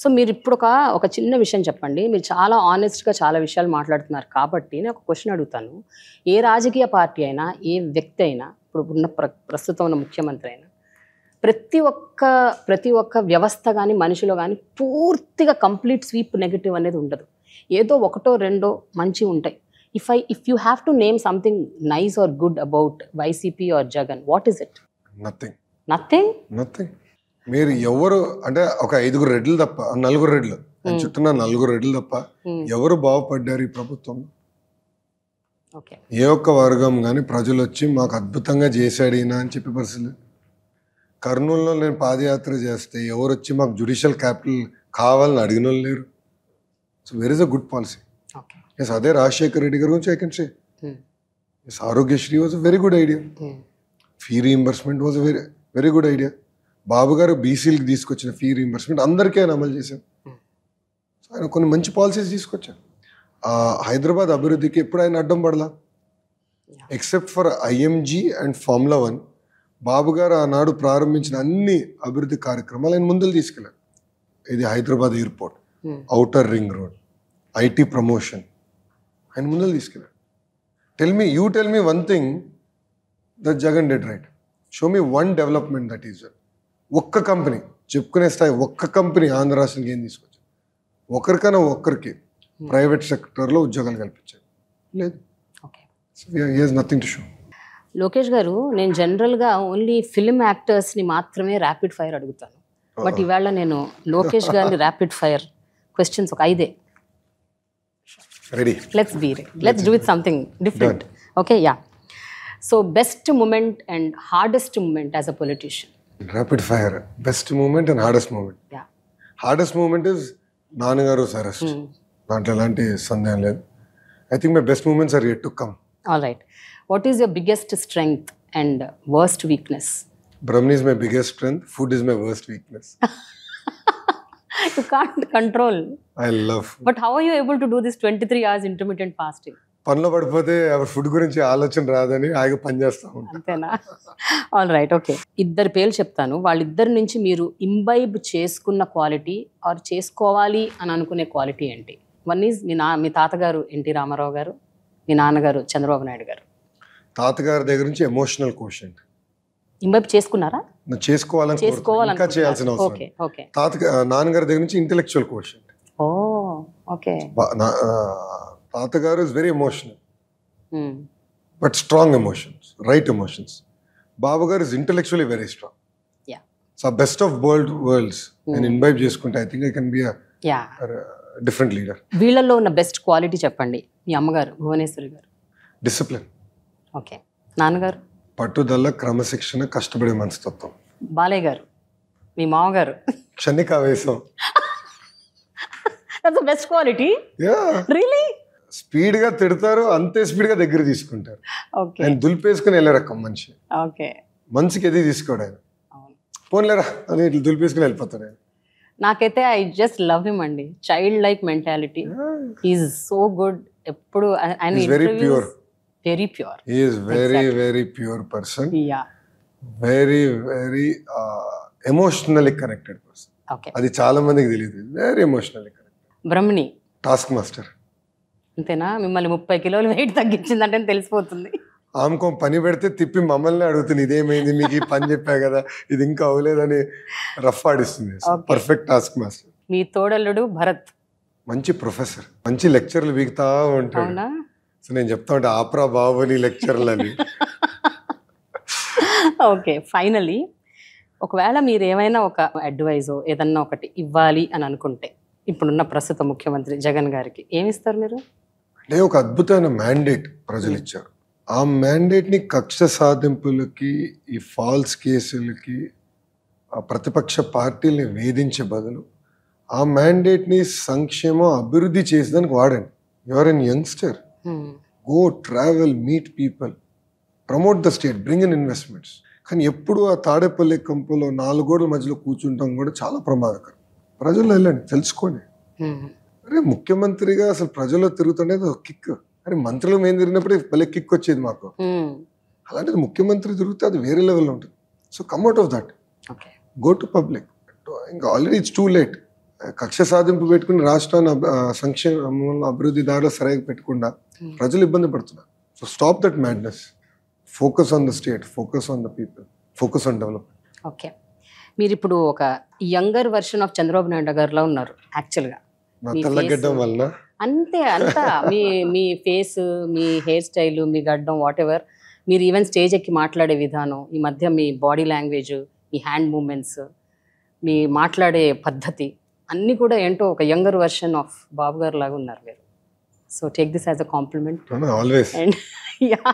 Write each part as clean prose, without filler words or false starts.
So మీరు ఇప్పుడు ఒక చిన్న విషయం చెప్పండి. మీరు చాలా ఆనెస్ట్‌గా చాలా విషయాలు మాట్లాడుతున్నారు కాబట్టి నేను ఒక క్వెషన్ అడుగుతాను. ఏ రాజకీయ పార్టీ అయినా, ఏ వ్యక్తి అయినా, ఇప్పుడు ఉన్న ప్రస్తుతం ఉన్న ముఖ్యమంత్రి అయినా ప్రతి ఒక్క వ్యవస్థ గాని, మనిషిలో గాని పూర్తిగా కంప్లీట్ స్వీప్ నెగెటివ్ అనేది ఉండదు. ఏదో ఒకటో రెండో మంచివి ఉంటాయి. If you have to name something nice or good about YCP or Jagan, what is it? Nothing. మీరు ఎవరు అంటే ఒక 5 రెడ్లు తప్ప, 4 రెడ్లు చుట్టూ 4 రెడ్లు తప్ప ఎవరు బాగుపడ్డారు ఈ ప్రభుత్వం? ఏ ఒక్క వర్గం కానీ ప్రజలు వచ్చి మాకు అద్భుతంగా చేశాడు ఈయన అని చెప్పే పరిస్థితి. కర్నూలులో నేను పాదయాత్ర చేస్తే ఎవరు వచ్చి మాకు జ్యుడిషియల్ క్యాపిటల్ కావాలని అడిగిన వాళ్ళు లేరు. So where is a good policy. Yes, అదే రాజశేఖర్ రెడ్డి గారి గురించి I can say yes, Aarogyasri was a very good idea. Fee reimbursement was a very good idea. Babu గారు బీసీలకు తీసుకొచ్చిన ఫీ రీయింబర్స్మెంట్ అందరికీ ఆయన అమలు చేశారు. ఆయన కొన్ని మంచి పాలసీస్ తీసుకొచ్చారు. హైదరాబాద్ అభివృద్ధికి ఎప్పుడు ఆయన అడ్డం పడలా, except for IMG and formula 1. Babu గారు ఆనాడు ప్రారంభించిన అన్ని అభివృద్ధి కార్యక్రమాలు ఆయన ముందుకు తీసుకెళ్ళారు. ఇది Hyderabad airport, outer ring road, IT promotion, ఆయన ముందుకు తీసుకెళ్ళారు. You tell me one thing that Jagan did right. Show me one development that is. ఒక్క కంపెనీ చెప్పుకునే స్థాయి, ఒక్క కంపెనీ ఆంధ్ర రాష్ట్రానికి ఏం తీసుకొచ్చారు? ఒకరికైనా ఒక్కరికి ప్రైవేట్ సెక్టర్లో ఉద్యోగాలు కల్పించారు? లేదు. Nothing to show. లోకేష్ గారు, నేను జనరల్గా ఓన్లీ ఫిల్మ్ యాక్టర్స్ని మాత్రమే ర్యాపిడ్ ఫైర్ అడుగుతాను. బట్ ఇవాళ నేను లోకేష్ గారిని ర్యాపిడ్ ఫైర్ క్వశ్చన్స్ ఒక 5. Ready? Let's do with something different. Okay, yeah. So best moment and hardest moment as a politician. Rapid fire. Best moment and hardest moment. Yeah. Hardest moment is Nanagaru's arrest. దాంట్లో ఎలాంటి సందేహం లేదు. I think my best moments are yet to come. All right. What is your biggest strength and worst weakness? Brahmani is my biggest strength. Food is my worst weakness. You can't control. I love food. But how are you able to do this 23 hours intermittent fasting? పనిలో పడిపోతే food గురించి ఆలోచన రాదని ఆగి పని చేస్తూ ఉంటాను. అంతేనా? All right, okay. 2 పేర్లు చెప్తాను. వాళ్ళిద్దరి నుంచి మీరు ఇంబైబ్ చేసుకున్న క్వాలిటీ ఆర్ చేసుకోవాలి అని అనుకునే క్వాలిటీ ఏంటి? వన్ ఈజ్ మీ తాతగారు ఎన్టీ రామారావు గారు, మీ నాన్నగారు చంద్రబాబు నాయుడు గారు. తాతగారి దగ్గర నుంచి ఎమోషనల్ కోషెంట్. ఇంబైబ్ చేసుకున్నారా? చేసుకోవాలని ఇంకా చేయాల్సిన అవసరం. నాన్నగారి దగ్గర నుంచి ఇంటెలెక్చువల్ కోషెంట్. Oh, okay. తాతగారు is very emotional, but strong emotions, right emotions. Babu garu is intellectually very strong. So best of both worlds నేను ఇన్వైబ్ చేసుకుంటే I think I can be different leader. వీళ్ళల్లో ఉన్న బెస్ట్ క్వాలిటీ చెప్పండి. మీ అమ్మగారు Bhuvaneshwari garu. Discipline. Okay. నాన్నగారు? పట్టుదల, క్రమశిక్షణ, కష్టపడే మనస్తత్వం. బాలయ్య గారు, మీ మామగారు? క్షణికావేశం. That's the best quality. Yeah. Really? Speed గా తిడతారు, అంతే స్పీడ్ గా దగ్గర తీసుకుంటారు. ఓకే. ఆయన దులిపేసుకుని వెళ్ళే రకం మనిషి. ఓకే. మనిషికి ఎది తీసుకోడు ఆయన. పోన్లేరా అని ఇట్లా దులిపేసుకుని వెళ్ళిపోతాడు ఆయన. నాకైతే ఐ జస్ట్ లవ్ హిమ్ అండి. Child like mentality. Is so good. ఎప్పుడు ఆయన very pure. Very pure. He is very pure person. Yeah. Very emotionally connected person. Okay. అది చాలా మందికి తెలియదు. Very emotionally connected. Brahmani task master. అంతేనా? మిమ్మల్ని 30 కిలోలు వెయిట్ తగ్గించిందంటే తెలిసిపోతుంది. ఆమెకో పని పెడితే తిప్పి మమ్మల్ని అడుగుతుంది, ఇదేమైంది, మీకు ఈ పని చెప్పా కదా, ఇది ఇంకా అవ్వలేదని రఫ్ ఆడిస్తుంది. Perfect task master. మీ తోడల్లుడు భరత్ మంచి ప్రొఫెసర్, మంచి లెక్చర్లు వీగుతా ఉంటాడు. సో నేను చెప్తా ఉంటా, ఆప్రా బాబుని లెక్చర్లు అని. ఓకే. ఫైనలీ ఒకవేళ మీరు ఏమైనా ఒక అడ్వైజో ఏదన్నా ఒకటి ఇవ్వాలి అని అనుకుంటే ఇప్పుడున్న ప్రస్తుత ముఖ్యమంత్రి జగన్ గారికి ఏమిస్తారు మీరు? అంటే ఒక అద్భుతమైన మ్యాండేట్ ప్రజలు ఇచ్చారు. ఆ మ్యాండేట్ని కక్ష సాధింపులకి, ఈ ఫాల్స్ కేసులకి, ఆ ప్రతిపక్ష పార్టీల్ని వేధించే బదులు ఆ మ్యాండేట్ని సంక్షేమం, అభివృద్ధి చేసేదానికి వాడండి. You're an youngster, go travel, meet people, promote the state, bring in investments. కానీ ఎప్పుడు ఆ తాడేపల్లి కంపలో 4 గోడల మధ్యలో కూర్చుంటాం కూడా చాలా ప్రమాదకరం. ప్రజల్లో వెళ్ళండి, తెలుసుకోండి. అరే ముఖ్యమంత్రిగా అసలు ప్రజల్లో తిరుగుతుండేది ఒక కిక్. అరే మంత్రులు మేము తిరిగినప్పుడే భలే కిక్ వచ్చేది మాకు. అలాంటిది ముఖ్యమంత్రి తిరిగితే అది వేరే లెవెల్లో ఉంటుంది. So come out of that, go to public. ఇంకా ఆల్రెడీ ఇట్స్ టూ లేట్. కక్ష సాధింపు పెట్టుకుని రాష్ట్రాన్ని సంక్షేమ అభివృద్ధి దారిలో సరిగ్గా పెట్టకుండా ప్రజలు ఇబ్బంది పడుతున్నారు. So stop that madness, focus on the state, focus on the people, focus on development. Okay, మీరు ఇప్పుడు ఒక younger version of Chandrababu Naidu గారిలో ఉన్నారు యాక్చువల్గా. నా తెల్లగడ్డం వలన అంతే అంతా మీ ఫేస్, మీ హెయిర్ స్టైల్, మీ గడ్డం, వాట్ ఎవర్, మీరు ఈవెన్ స్టేజ్ ఎక్కి మాట్లాడే విధానం, ఈ మధ్య మీ బాడీ లాంగ్వేజ్, మీ హ్యాండ్ మూమెంట్స్, మీ మాట్లాడే పద్ధతి అన్నీ కూడా ఏంటో ఒక యంగర్ వర్షన్ ఆఫ్ బాబు గారు లాగా ఉన్నారు మీరు. So take this as a compliment. Always. And yeah,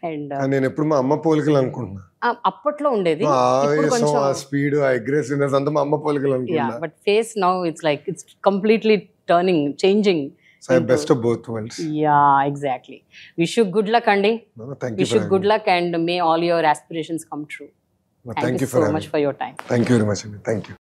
and నేను ఎప్పుడు మా అమ్మ పోలికలు అనుకుంటున్నా. అప్పట్లో ఉండేది, ఆ ఇప్పుడు ఆవేశం, కొంచెం ఆ స్పీడ్, ఆ అగ్రెసివ్నెస్ అంతా మా అమ్మ పోలికలు యా, అనుకుంటున్నా. But face now it's like it's completely turning, changing. So best of both worlds. Yeah, exactly. Wish you good luck అండి. Thank Wish you good luck and may all your aspirations come true. Thank you so much for your time. Thank you very much అండి. Thank you.